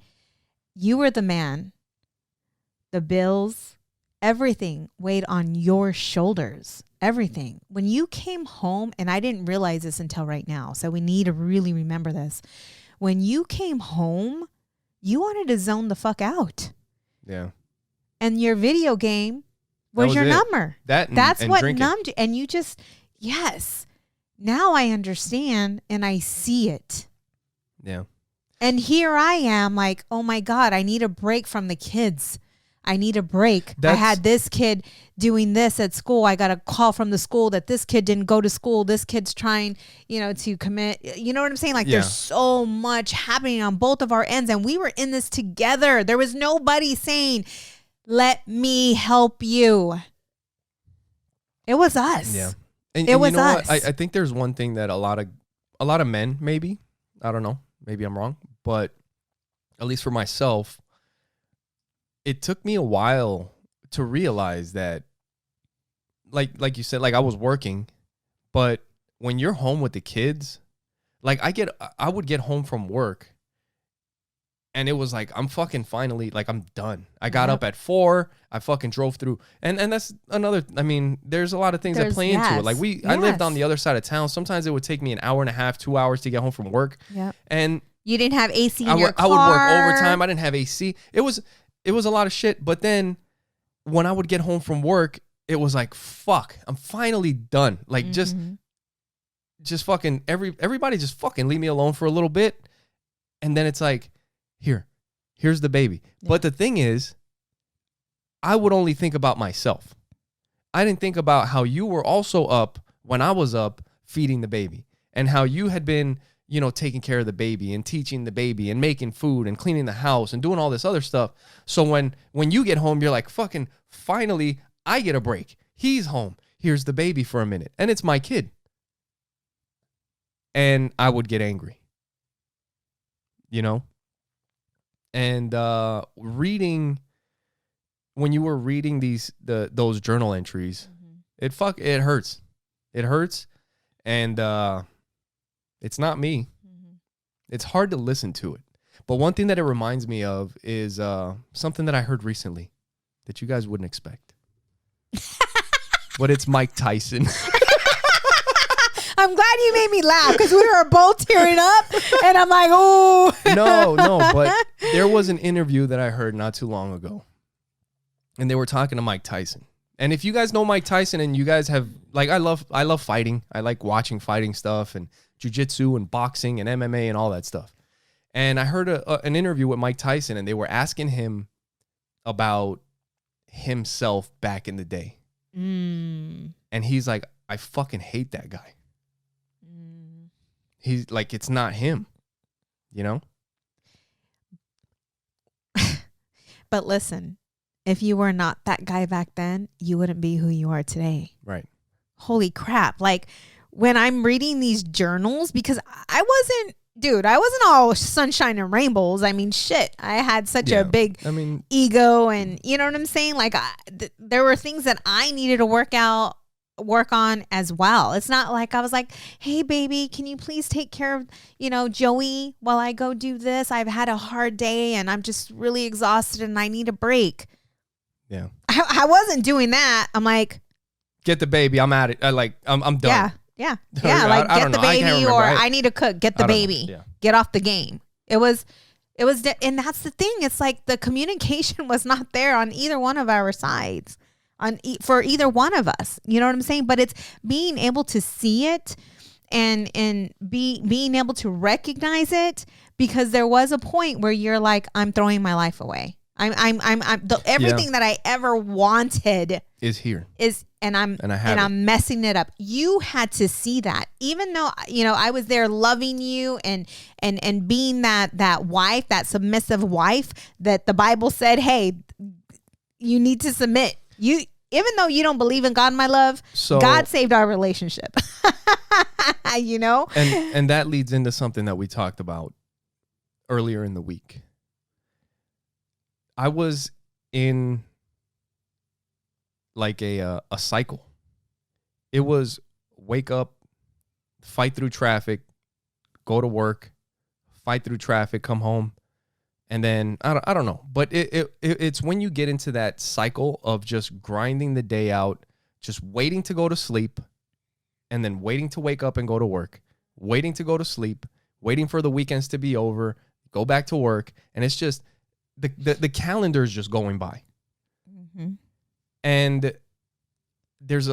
you were the man. The bills, everything weighed on your shoulders. Everything. When you came home, and I didn't realize this until right now, so we need to really remember this. When you came home, you wanted to zone the fuck out. Yeah. And your video game was your number. That's what drinking. Numbed you. And you just, yes. Now I understand and I see it. Yeah. And here I am like, oh my God, I need a break from the kids. I need a break. I had this kid doing this at school. I got a call from the school that this kid didn't go to school. This kid's trying, to commit. You know what I'm saying? Like there's so much happening on both of our ends. And we were in this together. There was nobody saying, let me help you. It was us. Yeah. And it was us. I think there's one thing that a lot of men, maybe, I don't know, maybe I'm wrong, but at least for myself, it took me a while to realize that, like you said, like I was working, but when you're home with the kids, like I would get home from work and it was like, I'm fucking finally, like I'm done. I got up at 4, I fucking drove through. And that's another, I mean, there's a lot of things that play into it. Like I lived on the other side of town. Sometimes it would take me an hour and a half, 2 hours to get home from work. Yeah. And you didn't have AC in your car. I would work overtime. I didn't have AC. It was a lot of shit. But then when I would get home from work, it was like, fuck, I'm finally done. Like just fucking everybody just fucking leave me alone for a little bit. And then it's like, here's the baby. Yeah. But the thing is, I would only think about myself. I didn't think about how you were also up when I was up feeding the baby and how you had been, taking care of the baby and teaching the baby and making food and cleaning the house and doing all this other stuff. So when you get home, you're like, fucking finally, I get a break. He's home. Here's the baby for a minute. And it's my kid. And I would get angry. And when you were reading those journal entries, it hurts. It hurts. And it's not me. It's hard to listen to it. But one thing that it reminds me of is something that I heard recently that you guys wouldn't expect. But it's Mike Tyson. I'm glad you made me laugh because we were both tearing up and I'm like, oh. No, but there was an interview that I heard not too long ago. And they were talking to Mike Tyson. And if you guys know Mike Tyson and you guys have, like, I love fighting. I like watching fighting stuff and jiu-jitsu and boxing and MMA and all that stuff. And I heard an interview with Mike Tyson and they were asking him about himself back in the day. And he's like, I fucking hate that guy. He's like, it's not him, But listen, if you were not that guy back then, you wouldn't be who you are today. Right. Holy crap. Like when I'm reading these journals, because I wasn't all sunshine and rainbows. I mean, shit, I had such a big ego and you know what I'm saying? Like there were things that I needed to work on as well. It's not like I was like, hey baby, can you please take care of, Joey while I go do this? I've had a hard day and I'm just really exhausted and I need a break. Yeah. I wasn't doing that. I'm like, get the baby. I'm at it. I'm done. Yeah. Like get the baby or I need to cook. Get the baby. Yeah. Get off the game. It was, and that's the thing. It's like the communication was not there on either one of our sides, for either one of us. You know what I'm saying? But it's being able to see it and being able to recognize it, because there was a point where you're like, I'm throwing my life away. Everything that I ever wanted is here. And I'm messing it up. You had to see that, even though, I was there loving you and being that wife, that submissive wife that the Bible said, hey, you need to submit. Even though you don't believe in God, my love, God saved our relationship. And that leads into something that we talked about earlier in the week. I was in like a cycle. It was wake up, fight through traffic, go to work, fight through traffic, come home. And then I don't know, but it's when you get into that cycle of just grinding the day out, just waiting to go to sleep, and then waiting to wake up and go to work, waiting to go to sleep, waiting for the weekends to be over, go back to work, and it's just the calendar is just going by. Mm-hmm. And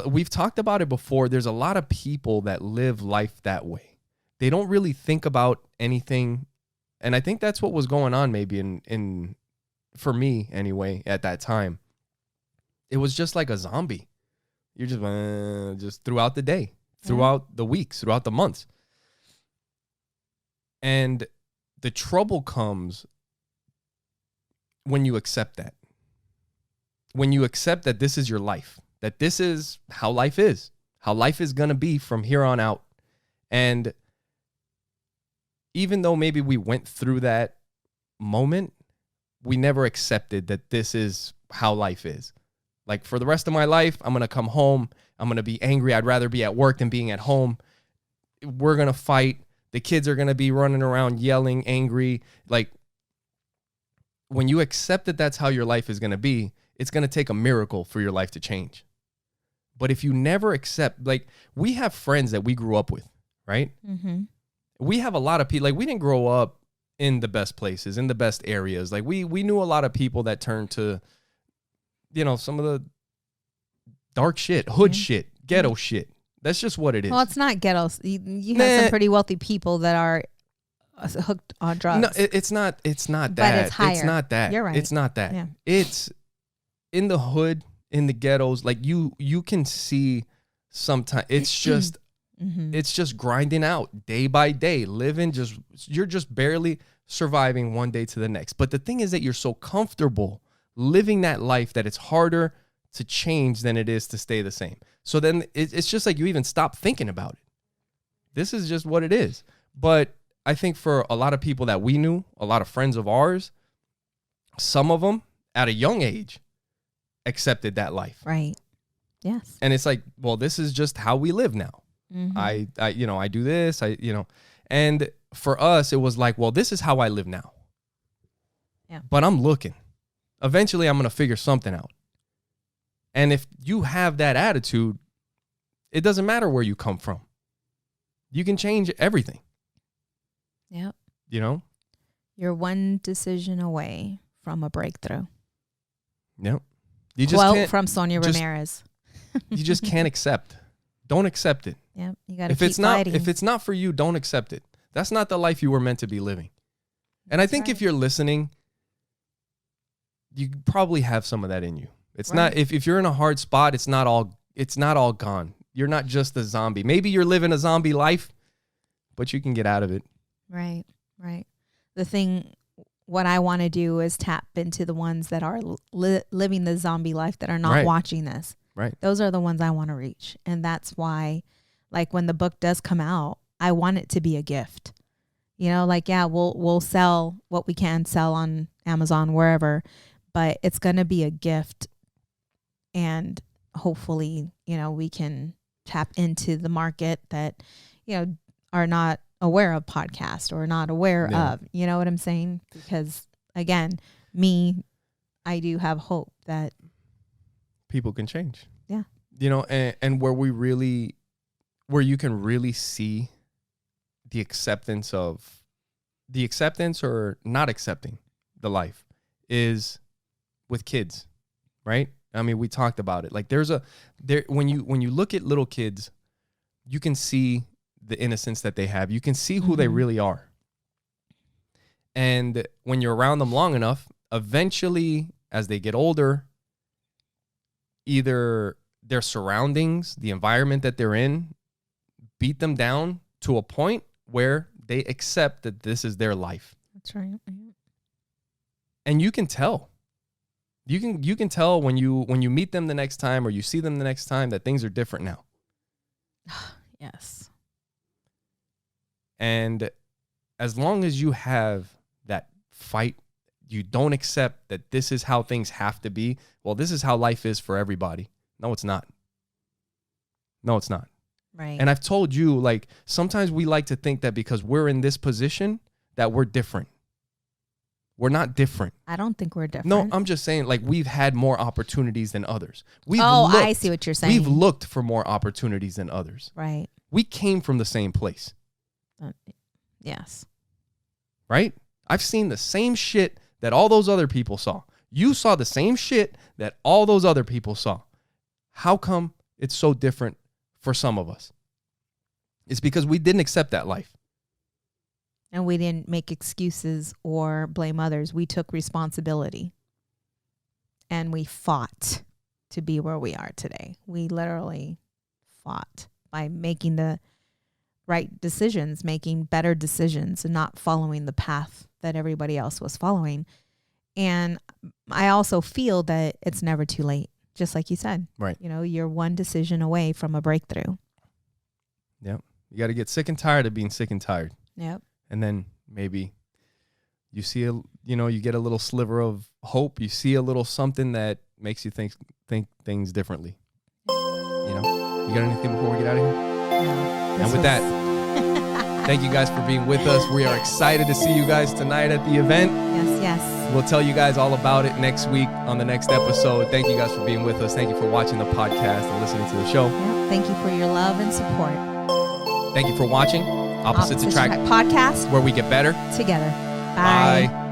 we've talked about it before. There's a lot of people that live life that way. They don't really think about anything. And I think that's what was going on maybe in for me anyway at that time. It was just like a zombie. You're just throughout the day, throughout the weeks, throughout the months. And the trouble comes when you accept that. When you accept that this is your life, that this is how life is going to be from here on out. And even though maybe we went through that moment, we never accepted that this is how life is. Like, for the rest of my life, I'm going to come home. I'm going to be angry. I'd rather be at work than being at home. We're going to fight. The kids are going to be running around yelling, angry. Like, when you accept that that's how your life is going to be, it's going to take a miracle for your life to change. But if you never accept, like, we have friends that we grew up with, right? Mm-hmm. We have a lot of people, like, we didn't grow up in the best places, in the best areas. Like, we knew a lot of people that turned to, some of the dark shit, hood shit, ghetto shit. That's just what it is. Well, it's not ghetto. You have some pretty wealthy people that are hooked on drugs. No, it's not that. But it's higher. It's not that. You're right. It's not that. Yeah. It's in the hood, in the ghettos. Like, you can see sometimes it's just it's just grinding out day by day, living you're just barely surviving one day to the next. But the thing is that you're so comfortable living that life that it's harder to change than it is to stay the same. So then it's just like you even stop thinking about it. This is just what it is. But I think for a lot of people that we knew, a lot of friends of ours, some of them at a young age accepted that life. Right. Yes. And it's like, well, this is just how we live now. Mm-hmm. I do this, and for us, it was like, well, this is how I live now. Yeah. But I'm looking. Eventually, I'm going to figure something out. And if you have that attitude, it doesn't matter where you come from. You can change everything. Yep. You're one decision away from a breakthrough. Yep. Quote from Sonia Ramirez. You just can't accept. Don't accept it. Yep. You got to keep fighting. If it's not for you, don't accept it. That's not the life you were meant to be living. And I think if you're listening, you probably have some of that in you. It's not, if you're in a hard spot, it's not all gone. You're not just a zombie. Maybe you're living a zombie life, but you can get out of it. Right. What I want to do is tap into the ones that are living the zombie life, that are not watching this. Right. Those are the ones I want to reach. And that's why, like, when the book does come out, I want it to be a gift. We'll sell what we can sell on Amazon, wherever, but it's going to be a gift. And hopefully, we can tap into the market that, are not aware of podcast or not aware of, you know what I'm saying? Because again, I do have hope that people can change. Yeah. And where you can really see the acceptance or not accepting the life is with kids, right? I mean, we talked about it. Like, when you look at little kids, you can see the innocence that they have. You can see who they really are. And when you're around them long enough, eventually, as they get older, either their surroundings, the environment that they're in, beat them down to a point where they accept that this is their life. That's right. And you can tell. You can tell when you meet them the next time or you see them the next time that things are different now. Yes. And as long as you have that fight, you don't accept that this is how things have to be. Well, this is how life is for everybody. No, it's not. No, it's not. Right. And I've told you, like, sometimes we like to think that because we're in this position that we're different. We're not different. I don't think we're different. No, I'm just saying, like, we've had more opportunities than others. I see what you're saying. We've looked for more opportunities than others. Right. We came from the same place. Yes. Right? I've seen the same shit that all those other people saw. You saw the same shit that all those other people saw. How come it's so different for some of us? It's because we didn't accept that life. And we didn't make excuses or blame others. We took responsibility. And we fought to be where we are today. We literally fought by making the right decisions, making better decisions, and not following the path that everybody else was following. And I also feel that it's never too late, just like you said. Right. You know, you're one decision away from a breakthrough. Yep. You got to get sick and tired of being sick and tired. Yep. And then maybe you see you get a little sliver of hope. You see a little something that makes you think things differently. You got anything before we get out of here? No, and with that, thank you guys for being with us. We are excited to see you guys tonight at the event. Yes. We'll tell you guys all about it next week on the next episode. Thank you guys for being with us. Thank you for watching the podcast and listening to the show. Yep. Thank you for your love and support. Thank you for watching Opposites Attract Podcast, where we get better together. Bye.